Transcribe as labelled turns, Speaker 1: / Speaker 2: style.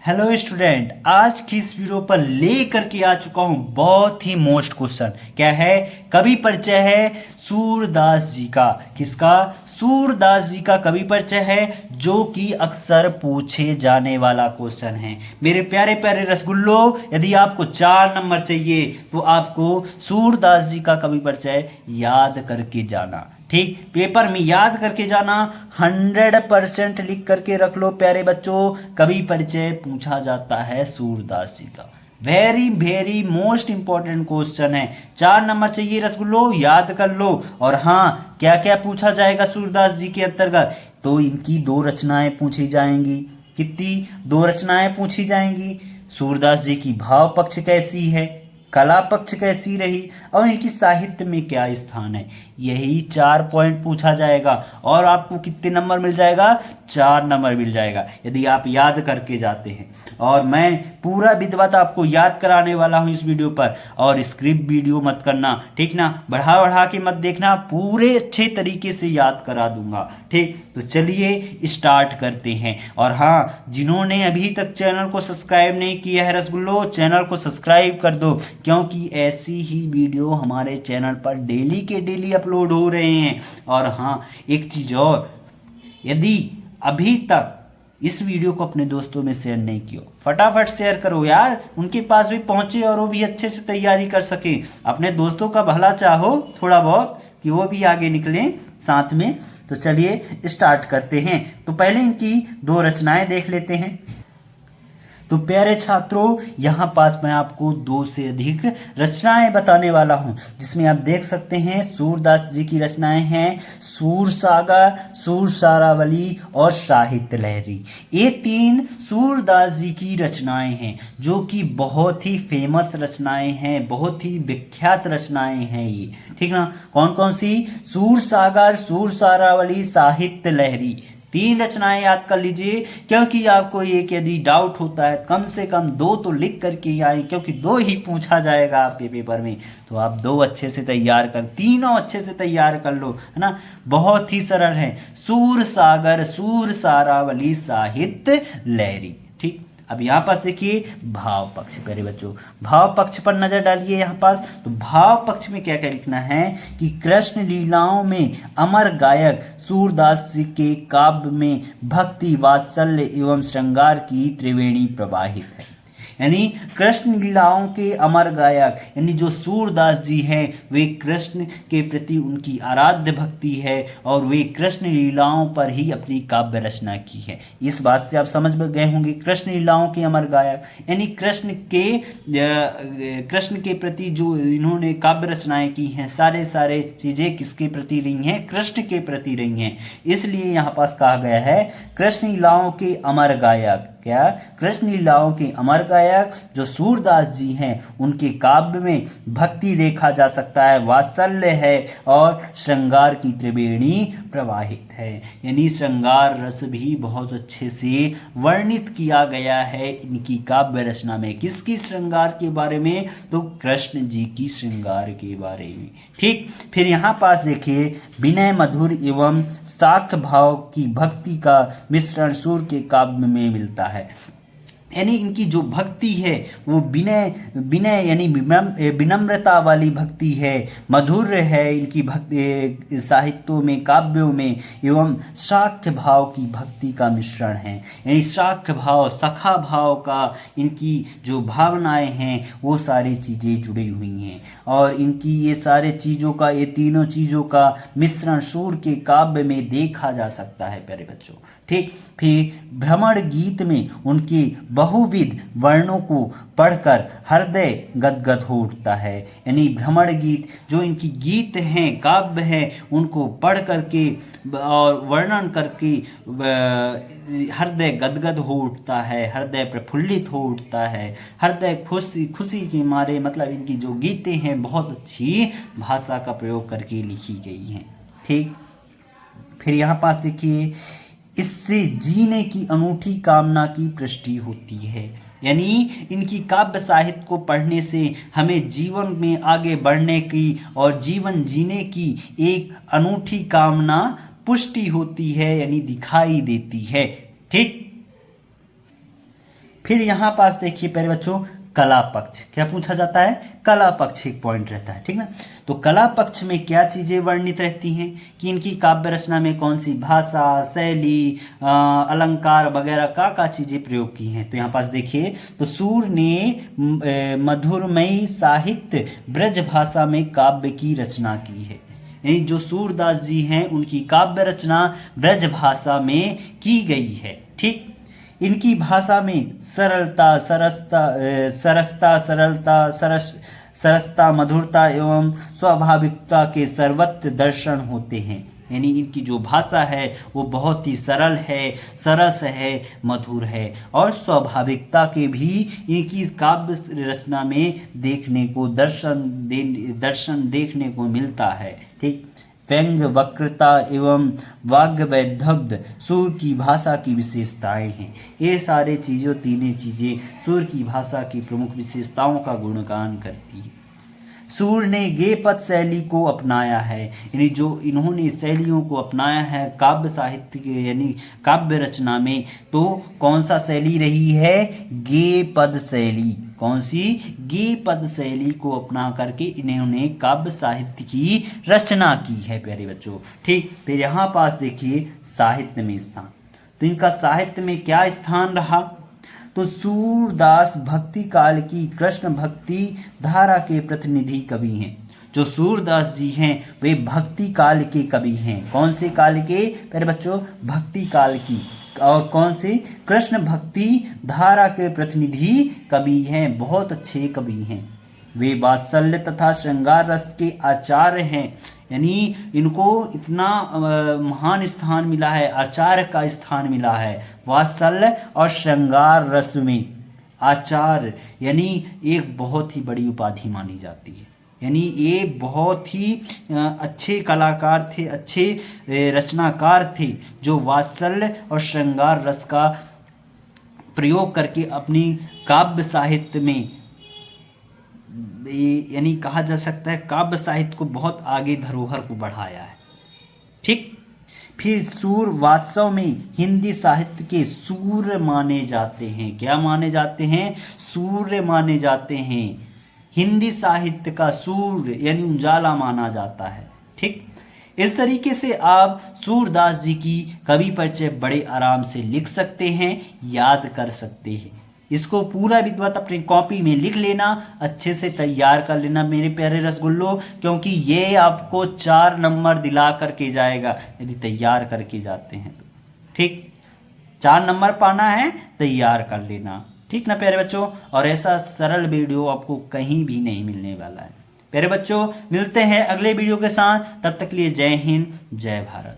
Speaker 1: Hello student, आज की इस वीडियो पर लेकर के आ चुका हूं बहुत ही मोस्ट क्वेश्चन। क्या है? कवि परिचय है सूरदास जी का। किसका? सूरदास जी का कवि परिचय है, जो कि अक्सर पूछे जाने वाला क्वेश्चन है। मेरे प्यारे प्यारे रसगुल्लो, यदि आपको 4 नंबर चाहिए तो आपको सूरदास जी का कवि परिचय याद करके जाना। ठीक, पेपर में याद करके जाना। 100% लिख करके रख लो प्यारे बच्चों, कवि परिचय पूछा जाता है सूरदास जी का। Very very most important question है। 4 नंबर चाहिए रसगुल्लो, याद कर लो। और हाँ, क्या क्या पूछा जाएगा सूरदास जी के अंतर्गत? तो इनकी 2 रचनाएं पूछी जाएंगी। कितनी? 2 रचनाएं पूछी जाएंगी। सूरदास जी की भाव पक्ष कैसी है, कला पक्ष कैसी रही, और इनकी साहित्य में क्या स्थान है। यही 4 पॉइंट पूछा जाएगा। और आपको कितने नंबर मिल जाएगा? 4 नंबर मिल जाएगा यदि आप याद करके जाते हैं। और मैं पूरा विधिवत आपको याद कराने वाला हूं इस वीडियो पर। और स्क्रिप्ट वीडियो मत करना, ठीक ना? बढ़ा बढ़ा के मत देखना, पूरे अच्छे तरीके से याद करा दूंगा। ठीक, तो चलिए स्टार्ट करते हैं। और हाँ, जिन्होंने अभी तक चैनल को सब्सक्राइब नहीं किया है रसगुल्लो, चैनल को सब्सक्राइब कर दो, क्योंकि ऐसी ही वीडियो हमारे चैनल पर डेली के डेली अपलोड हो रहे हैं। और हाँ, एक चीज़ और, यदि अभी तक इस वीडियो को अपने दोस्तों में शेयर नहीं किया, फटाफट शेयर करो यार, उनके पास भी पहुंचे और वो भी अच्छे से तैयारी कर सके। अपने दोस्तों का भला चाहो थोड़ा बहुत, कि वो भी आगे निकलें साथ में। तो चलिए स्टार्ट करते हैं। तो पहले इनकी 2 रचनाएं देख लेते हैं। तो प्यारे छात्रों, यहाँ पास मैं आपको 2 से अधिक रचनाएं बताने वाला हूँ, जिसमें आप देख सकते हैं सूरदास जी की रचनाएं हैं सूरसागर, सूरसारावली और साहित्य लहरी। ये 3 सूरदास जी की रचनाएं हैं, जो कि बहुत ही फेमस रचनाएं हैं, बहुत ही विख्यात रचनाएं हैं ये। ठीक ना? कौन कौन सी? सूरसागर, सूरसारावली, साहित्य लहरी। 3 रचनाएं याद कर लीजिए, क्योंकि आपको एक यदि डाउट होता है, कम से कम 2 तो लिख करके आए, क्योंकि 2 ही पूछा जाएगा आपके पेपर में। तो आप 2 अच्छे से तैयार कर, तीनों अच्छे से तैयार कर लो, है ना? बहुत ही सरल है। सूर सागर, सूर सारावली, साहित्य लहरी। ठीक, अब यहाँ पास देखिए भाव पक्ष। प्यारे बच्चों, भाव पक्ष पर नजर डालिए यहाँ पास। तो भाव पक्ष में क्या क्या लिखना है कि कृष्ण लीलाओं में अमर गायक सूरदास जी के काव्य में भक्ति, वात्सल्य एवं श्रृंगार की त्रिवेणी प्रवाहित है। यानी कृष्ण लीलाओं के अमर गायक, यानी जो सूरदास जी हैं, वे कृष्ण के प्रति उनकी आराध्य भक्ति है, और वे कृष्ण लीलाओं पर ही अपनी काव्य रचना की है। इस बात से आप समझ गए होंगे, कृष्ण लीलाओं के अमर गायक यानी कृष्ण के प्रति जो इन्होंने काव्य रचनाएं की हैं, सारे चीजें किसके प्रति रही हैं? कृष्ण के प्रति रही हैं। इसलिए यहाँ पास कहा गया है कृष्ण लीलाओं के अमर गायक। क्या? कृष्ण लीलाओं के अमर गायक जो सूरदास जी हैं, उनके काव्य में भक्ति देखा जा सकता है, वात्सल्य है, और श्रृंगार की त्रिवेणी प्रवाहित है। यानी श्रृंगार रस भी बहुत अच्छे से वर्णित किया गया है इनकी काव्य रचना में। किसकी श्रृंगार के बारे में? तो कृष्ण जी की श्रृंगार के बारे में। ठीक, फिर यहाँ पास देखिए विनय मधुर एवं साक्ष्य भाव की भक्ति का मिश्रण सूर के काव्य में मिलता है। यानी इनकी जो भक्ति है वो विनय विनय यानी विनम्रता वाली भक्ति है, मधुर है इनकी भक्ति, साहित्यों में, काव्यों में, एवं साक्ष्य भाव की भक्ति का मिश्रण है। यानी साक्ष्य भाव, सखा भाव का इनकी जो भावनाएं हैं, वो सारी चीज़ें जुड़ी हुई हैं। और इनकी ये सारे चीज़ों का, ये तीनों चीज़ों का मिश्रण सूर के काव्य में देखा जा सकता है प्यारे बच्चों। ठीक, फिर भ्रमर गीत में उनके बहुविध वर्णों को पढ़कर हृदय गदगद हो उठता है। यानी भ्रमर गीत, जो इनकी गीत हैं, काव्य हैं, उनको पढ़ करके और वर्णन करके हृदय गदगद हो उठता है, हृदय प्रफुल्लित हो उठता है, हृदय खुशी के मारे, मतलब इनकी जो गीतें हैं बहुत अच्छी भाषा का प्रयोग करके लिखी गई हैं। ठीक, फिर यहाँ पास देखिए इससे जीने की अनूठी कामना की पुष्टि होती है। यानी इनकी काव्य साहित्य को पढ़ने से हमें जीवन में आगे बढ़ने की और जीवन जीने की एक अनूठी कामना पुष्टि होती है, यानी दिखाई देती है। ठीक, फिर यहाँ पास देखिए प्यारे बच्चों, कला पक्ष क्या पूछा जाता है, कला पक्ष एक पॉइंट रहता है, ठीक ना। तो कला पक्ष में क्या चीजें वर्णित रहती हैं कि इनकी काव्य रचना में कौन सी भाषा, शैली, अलंकार वगैरह का चीजें प्रयोग की हैं। तो यहाँ पास देखिए, तो सूर ने मधुरमयी साहित्य ब्रज भाषा में काव्य की रचना की है। यानी जो सूरदास जी हैं उनकी काव्य रचना ब्रज भाषा में की गई है, ठीक। इनकी भाषा में सरसता, मधुरता एवं स्वाभाविकता के सर्वत्र दर्शन होते हैं। यानी इनकी जो भाषा है वो बहुत ही सरल है, सरस है, मधुर है और स्वाभाविकता के भी इनकी काव्य रचना में देखने को दर्शन देखने को मिलता है, ठीक। व्यंग, वक्रता एवं वाग्य वैदग्ध सूर की भाषा की विशेषताएं हैं। ये सारे तीनों चीजें सूर की भाषा की प्रमुख विशेषताओं का गुणगान करती है। सूर ने गेय पद शैली को अपनाया है, यानी जो इन्होंने शैलियों को अपनाया है काव्य साहित्य के यानी काव्य रचना में, तो कौन सा शैली रही है, गेय पद शैली। कौन सी, गेय पद शैली को अपना करके इन्होंने काव्य साहित्य की रचना की है प्यारे बच्चों, ठीक। फिर यहाँ पास देखिए साहित्य में स्थान, तो इनका साहित्य में क्या स्थान रहा, तो सूरदास भक्ति काल की कृष्ण भक्ति धारा के प्रतिनिधि कवि हैं। जो सूरदास जी हैं वे भक्ति काल के कवि हैं। कौन से काल के प्यारे बच्चों, भक्ति काल की, और कौन से, कृष्ण भक्ति धारा के प्रतिनिधि कवि हैं, बहुत अच्छे कवि हैं। वे वात्सल्य तथा श्रृंगार रस के आचार्य हैं, यानी इनको इतना महान स्थान मिला है, आचार्य का स्थान मिला है। वात्सल्य और श्रृंगार रस में आचार्य यानी एक बहुत ही बड़ी उपाधि मानी जाती है। यानी ये बहुत ही अच्छे कलाकार थे, अच्छे रचनाकार थे, जो वात्सल्य और श्रृंगार रस का प्रयोग करके अपनी काव्य साहित्य में, यानी कहा जा सकता है काव्य साहित्य को बहुत आगे धरोहर को बढ़ाया है, ठीक। फिर सूर वास्तव में हिंदी साहित्य के सूर्य माने जाते हैं। क्या माने जाते हैं, सूर्य माने जाते हैं। हिंदी साहित्य का सूर्य यानी उजाला माना जाता है, ठीक। इस तरीके से आप सूरदास जी की कवि परिचय बड़े आराम से लिख सकते हैं, याद कर सकते हैं। इसको पूरा विधिवत अपनी कॉपी में लिख लेना, अच्छे से तैयार कर लेना मेरे प्यारे रसगुल्लो, क्योंकि ये आपको 4 नंबर दिला करके जाएगा यदि तैयार करके जाते हैं तो, ठीक। 4 नंबर पाना है, तैयार कर लेना, ठीक ना प्यारे बच्चों। और ऐसा सरल वीडियो आपको कहीं भी नहीं मिलने वाला है प्यारे बच्चों। मिलते हैं अगले वीडियो के साथ, तब तक के लिए जय हिंद, जय भारत।